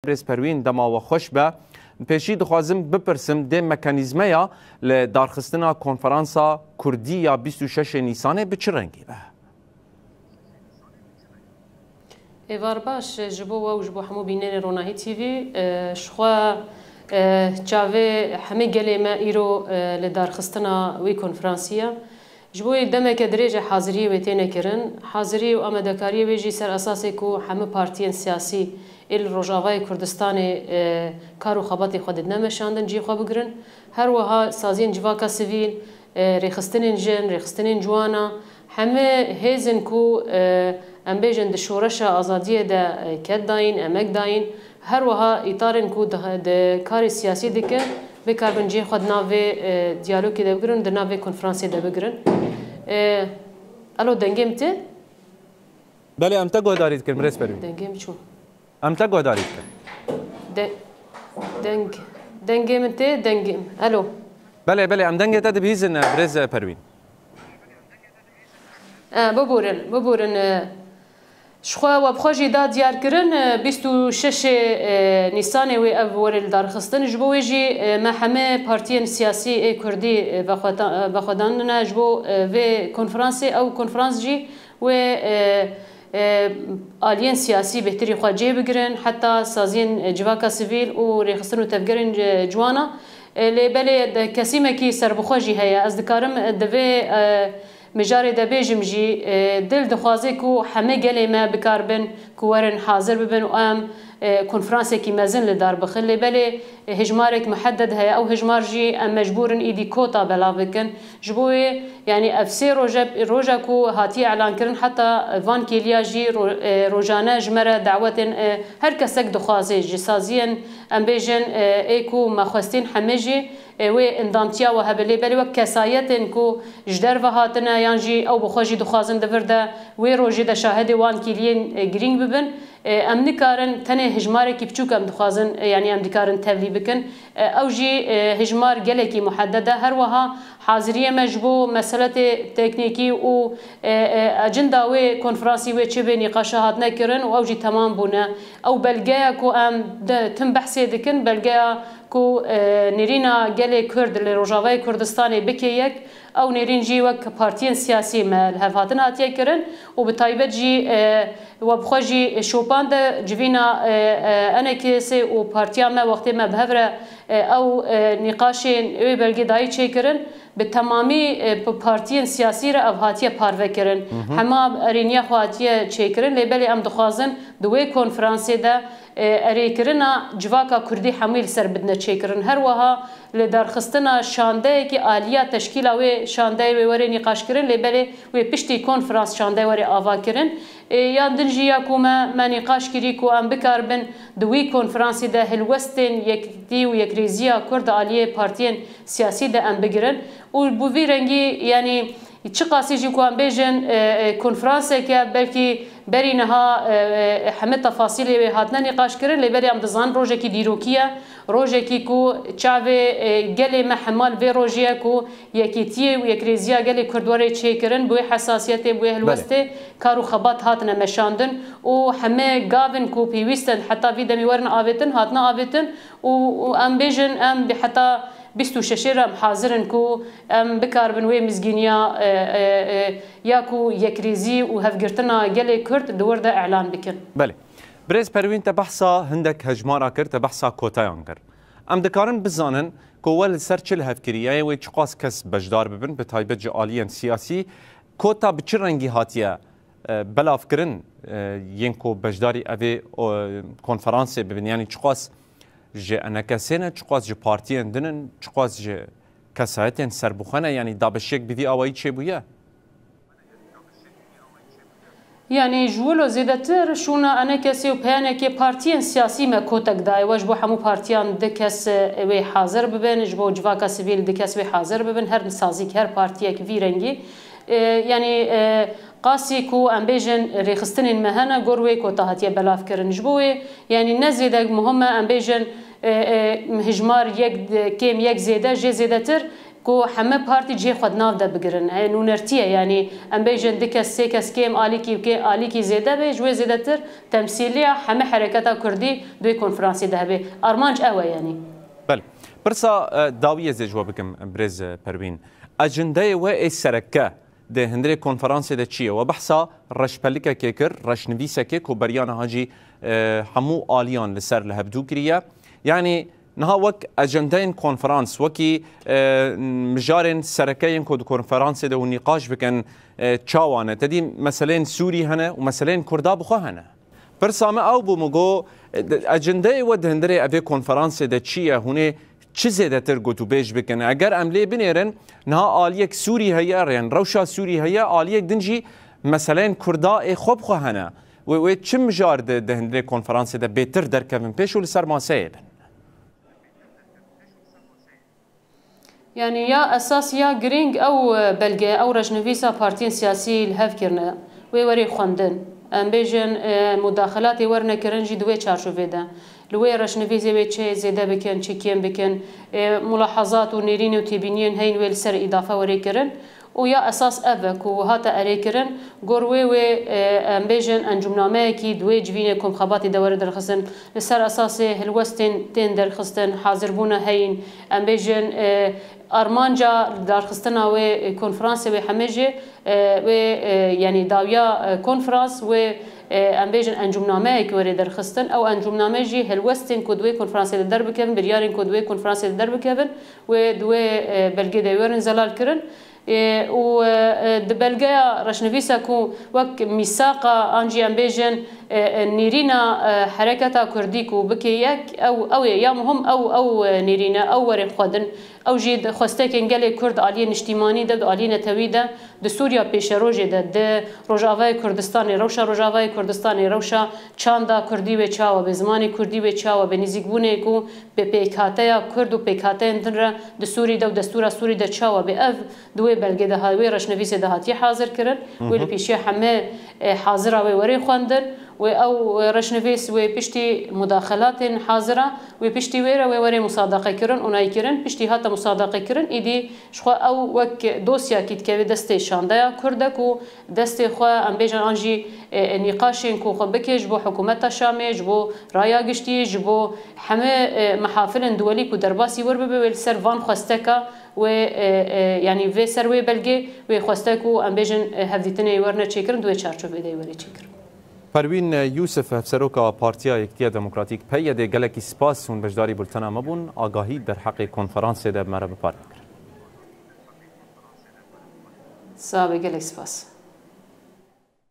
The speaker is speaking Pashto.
بريس پروین دما و خوش به پیشی دخوازم بپرسم ده مکانیزمیا لدارخستنا کنفرانسا کردی یا 26 نیسانه به چه رنگی به؟ ایوار باش جبو و جبو همو بینن روناهی تیوی شخوا چاوه همه گله ما ایرو لدارخستنا وی کنفرانسیا جبوی دمک درجه حاضری و تینه کرن حاضری و آمدکاری ویجی سر اساسی کو همه پارتیان سیاسی ال روجاوای کردستان کارو خباتی خود نمشاندن جی خو بگرن هر وها سازین جواکا سیویل رخصتنین جن رخصتنین جوانا همه هیزن کو ام بیجن دشورش آزادی ده کد داین امک داین هر وها اطارن کو ده کار سیاسی دکه به کاربن جی خود ناوی دیالوگی ده بگرن ده ناوی کنفرانسی ده بگرن الو دنگیم ته؟ بله ام تا گودارید کرد مرس پروین دنگیم چون؟ ام تا گودارید کرد دنگیم ته دنگیم الو بله ام دنگه تا دبیزن برز پروین ببورن شخوا و بخوجی دا دیار کرن 26 نیسان و اول دارخستن جبو جی ما همه پارتیان سیاسی کردی بخودان نجبو و کنفرانسی او کنفرانس جی و آلین سیاسی بهتری خواجه بگیرن حتی سازین جواکا سیویل و رخصتن و تفگرین جوانا لبلی کسی مکی سربخوجی هیا از دکارم دوی مجاری دبیجم جی دل دخوازی کو همه گلی ما بکاربن کوارن حاضر ببن و ام کنفرانسی کی مزن لدار بخلی بله هجمارک محدد هیا او هجمار جی ام مجبورن ایدی کوتا بلا بکن جبوی یعنی افسی روجا کو هاتی اعلان کرن حتی وان کیلیا جی روجانه جمره دعوت هر کسک دخوازی جی سازین ام بیجن ایکو مخواستین همه جی و اندامتیا و هبلی بلی و کسایتن کو جدر و هاتنا یانجی او بخوجی دخوازن دورده و روجی ده شاهد وان کیلین گرینگ ببن ام نکارن تنه هجماره کی بچوک ام دخوازن یعنی ام دکارن تبلی بکن او جی هجمار گلکی محدده هر وها حاضریه مجبو مسئله تکنیکی و اجندا و کنفرانسی و چه به نقاشات نکرن و او جی تمام بونه او بلگه کو ام تم بحثی دکن بلگه کو نرینا گله کرد لروجاوای کردستان بکیک او نرین جی وک پارتیان سیاسی مال هفاتن هاتیه کرن و بتایبت جی و بخوجی شوپان ده جوینا انا کسی و پارتیان ما وقتی ما بهفره او نقاشین اوی بلگی دایی چه کرن به تمامی پارتیان سیاسی را هاتیه پارو کرن همه ارینیا هاتیه چه کرن لیبلی ام دخوازن دوی کنفرانسی ده اری کرنا جواکا کردی حمیل سر بدنا چه کرن هر وها لدارخستنا شانده کی آلیا تشکیل و شانده و وری نقاش کرن لیبلی و پشتی کنفرانس شانده وری آوا کرن یان دنجی یاکوما ما نقاش کری کو ام بکاربن دوی کنفرانسی ده هلوستن یک دی و یک ریزیا کرد آلیه پارتیان سیاسی ده ام بگیرن و بوی رنگی یعنی چه قاسی جی کو ام بیجن کنفرانسی که بلکی برینها همه تفاصیل هاتنا نقاش کرن لیبری ام دزان روزه کی دیروکیه روزه کی کو چاوه گله محمل و روزه کو یکیتی و یک ریزیا گله کردواره چه کرن بو حساسیت بو هلوسته کارو خبات هاتنا مشاندن و همه گاون کو پیوستن حتی وی دمی ورن آویتن هاتنا آویتن و ام بیجن ام حتی 26 رم حاضرن کو ام بکاربن و مزگینیا یا کو یک ریزی و هفگرتنا گله کرد دورده اعلان بکن بله برز پروین تبحثا هندک هجمارا کرد تبحثا کوتایان کرد ام دکارن بزانن کول سر چل هفکریه و چقاس کس بجدار ببن به تایبت جالیان سیاسی کوتا بچه رنگی هاتیه بلاف کرن ینکو بجداری اوی کنفرانسی ببین یعنی چقاس جه انکسینه چقاس جه پارتیان دنن چقاس جه کسایتین سربخانه یعنی دابشیک بیدی آوایی چه بویه؟ يعني جولو زيادتر شونا أنا كسي وبيانا كي بارتيان سياسي ما كوتك داي واجبو حمو بارتيان دكس وي حاضر ببن جبو جواكا سيفيل دكس وي حاضر ببن هر نسازيك هر بارتيا كفي رنجي يعني قاسي كو ام بيجن ريخستن المهنه غوروي كوتاهاتيا بلاف كرن جبوي يعني نزيد مهمه ام بيجن هجمار يك كيم يك زياده جي زيادتر کو همه پارتی جه خود ناو ده بگرن نونرتیه یعنی ام بیجن دکس سه کس کم آلی کی زیاده به جوی زیاده تر تمثیلیه همه حرکت کردی دوی کنفرانسی ده به آرمانج اوه یعنی بله برسا داویه زجوا بکم برز پروین اجنده و السركه ده هندري كونفرانس ده چيه وبحثا رشبلكه كيكر رشنفيسه كيك وبريانا هاجي حمو آليان لسر لهبدو كريا يعني نها وك اجندين كونفرانس وكي مجارن سركين كود كونفرانس ده ونقاش بكن تشاوانه تدي مثلا سوري هنا ومثلا كردا بخو هنا برسامه او بمگو اجنده ود هندري افي كونفرانس ده چيه هونه چه زیاده تر گوتو بیش بکنه اگر عمله بنیرن نه آلیک سوری هیا رین روشا سوری هیا آلیک دنجی مثلا کردا خوب خواهنه و چه مجار ده هندره کنفرانس ده بهتر در کمن پیش و لسر ماسه يعني يا اساس يا جرينج او بلغه او رجنفيسا بارتين سياسي الهف كرنا ويوري خوندن ام بيجن مداخلات ورنا كرنجي دوي تشارشوفي ده لوي رجنفيزي بيتشي زيدا بكن تشيكين بكن ملاحظات ونيرين وتبينين هين ويل سر اضافه وري كرن ويا اساس افك وهاتا اري كرن غوروي وي ام بيجن انجمنامه كي دوي جوينكم خباتي دور درخصن لسر اساسي هلوستن تين درخصن حاضر بونا هين ام بيجن ارمانجا درخصنا و كونفرنس و حمجه و يعني داويا كونفرنس و ام بيجن انجمنامه كي وري درخصن او انجمنامه جي هلوستن كدوي كونفرنس درب كم بريارين كدوي كونفرنس درب كبن و دوي بلغي داورن زلال كرن و دبلغا رشنفيسا كو وك ميثاقا انجي ام بيجن نيرينا حركه كرديكو بكيك او يا مهم او نيرينا او وري خدن او جيد خوستكن گله كرد علي نشتيماني د علي نتويده د سوريا بيشروجي د روجاوي كردستان روشا روجاوي كردستان روشا چاندا كردي و چاو به زماني كردي و چاو به نزيگونه کو به پيكاتيا كرد و پيكاتين در د سوري د دستور سوري د چاو به اف دوي بلګه د هاوي رشنويسه د هاتي حاضر كرن ول بيشي حمه حاضره و وري خوندن و او رشنويس و بيشتي مداخلات حاضره و بيشتي ويره و وري مصادقه كرن اوناي كرن بيشتي هاتا مصادقه كرن ايدي شخو او وك دوسيا كيت كوي دستي شاندايا كردكو دستي خو ام بيجن انجي نقاشين كو خو بكيج بو حكومه شامي جبو رايا گشتي جبو حمه محافل دولي كو درباسي ور به سرفان خوستكا و يعني في سروي بلغي و خوستكو ام بيجن هفديتني ورنا چيكرن دوي چارچو بدي وري چيكر پروین یوسف افسروکا پارتیا یکتی دموکراتیک پیاده گلکی سپاس اون بجداری بولتنا مبون آگاهی در حق کنفرانس ده مرا بپارد کرد. سابق گلک سپاس.